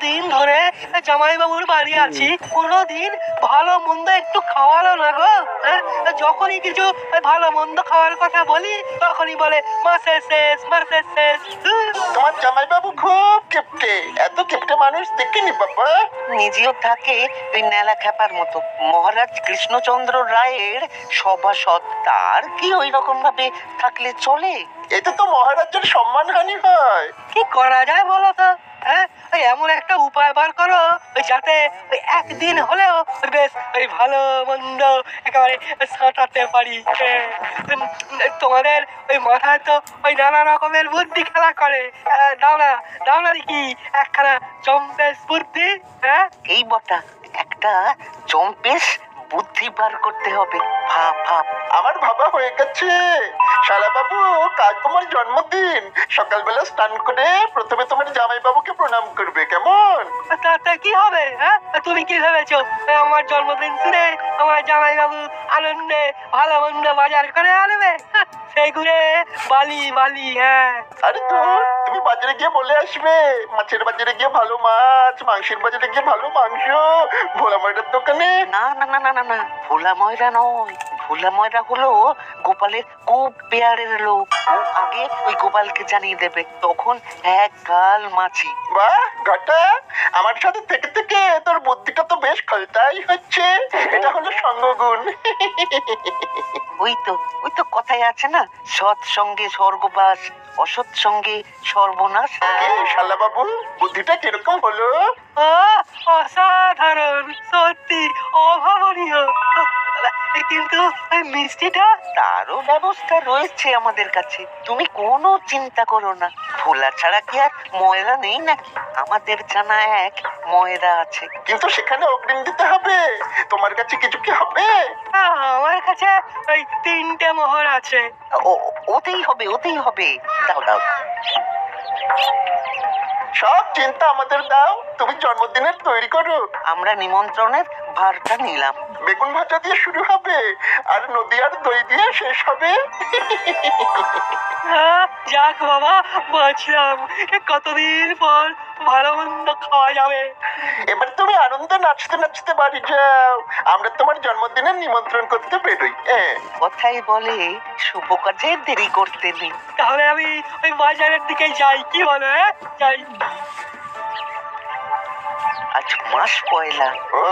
দিন ধরে জামাইবাবুর বাড়ি আছি, কোনোদিন ভালো মন্দ একটু খাওয়ালো না গো। যখনই কিছু ভালো মন্দ খাওয়ার কথা বলি তখনই বলে মাসের শেষ, মাসের শেষ। তোমার জামাইবাবু খুব কিপটে, এত কিপটে মানুষ দেখিনি বাবা। নিজেও থাকে ওই নেলা খ্যাপার মতো। মহারাজ কৃষ্ণচন্দ্র রায়ের সভাসদ, তার কি ওই রকম ভাবে থাকলে চলে? এতে তো মহারাজের সম্মানহানি হয়। কি করা যায় বলো তো? ওই এমন একটা উপায় বার করো যাতে ওই একদিন হলেও বেশ ওই ভালো মন্দ একেবারে সাঁটাতে পারি। তোমাদের ওই মাথায় তো ওই নানা রকমের বুদ্ধি খেলা করে। দাও না দেখি একখানা চম্পেশ বুদ্ধি। এই বটা, একটা চম্পেশ বুদ্ধি বার করতে হবে। ভাব ভাব। আমার ভাবা হয়ে গেছে। শালা বাবু, কাল তোমার জন্মদিন, সকালবেলা স্নান করে প্রথমে তোমার জামাইবাবুকে প্রণাম করবে, কেমন? তাতে কি হবে? তুমি কি ভেবেছো আমার জন্মদিন শুনে আমার জামাইবাবু আনন্দে ভালো মন্দ বাজার করে আনবে? সেই ঘুরে বালি বালি। আরে তো তুমি বাজারে গিয়ে বলে আসবে, মাছের বাজারে গিয়ে ভালো মাছ, মাংসের বাজারে গিয়ে ভালো মাংস, ভোলা ময়দার দোকানে। না না না না না না, ভোলা ময়রা নয়। ভোলা ময়রা হলো গোপালের খুব পেয়ারের লোক। ও আগে ওই গোপালকে জানিয়ে দেবে, তখন এক গাল মাছি। বাহ ঘটা, আমার সাথে থেকে থেকে তোর বুদ্ধিটা তো বেশ খলতাই হচ্ছে। এটা হলো সঙ্গগুণ। ওই তো কথায় আছে না, সৎ সঙ্গে স্বর্গবাস, অসৎ সঙ্গে সর্বনাশ। শালা বাবু, বুদ্ধিটা কিরকম হলো? অসাধারণ, সত্যি অভাবনীয়। কিন্তু ওই মিষ্টিটা? তারও ব্যবস্থা রয়েছে আমাদের কাছে, তুমি কোনো চিন্তা করো না। ভোলা ছাড়া কি আর ময়রা নেই নাকি? আমাদের জানা এক ময়রা আছে। কিন্তু সেখানে অগ্রিম দিতে হবে। তোমার কাছে কিছু কি হবে? আমার কাছে ওই 3টে মোহর আছে। ওতেই হবে, ওতেই হবে। দাও দাও। সব চিন্তা আমাদের দাও, তুমি জন্মদিনের তৈরি করো। আমরা নিমন্ত্রণের ভারটা নিলাম। বেগুন ভাজা দিয়ে শুরু হবে আর নদীয়ার দই দিয়ে শেষ হবে। যাক বাবা, বাঁচলাম। কতদিন পর ভালো মন্দ খাওয়া যাবে। এবার তুমি আনন্দে নাচতে নাচতে বাড়ি যাও, আমরা তোমার জন্মদিনের নিমন্ত্রণ করতে বেরোই। কথাই বলে শুভ কাজে দেরি করতে নেই। তাহলে আমি ওই বাজারের দিকে যাই, কি বলো? যাই। আজ মাস পয়লা। ও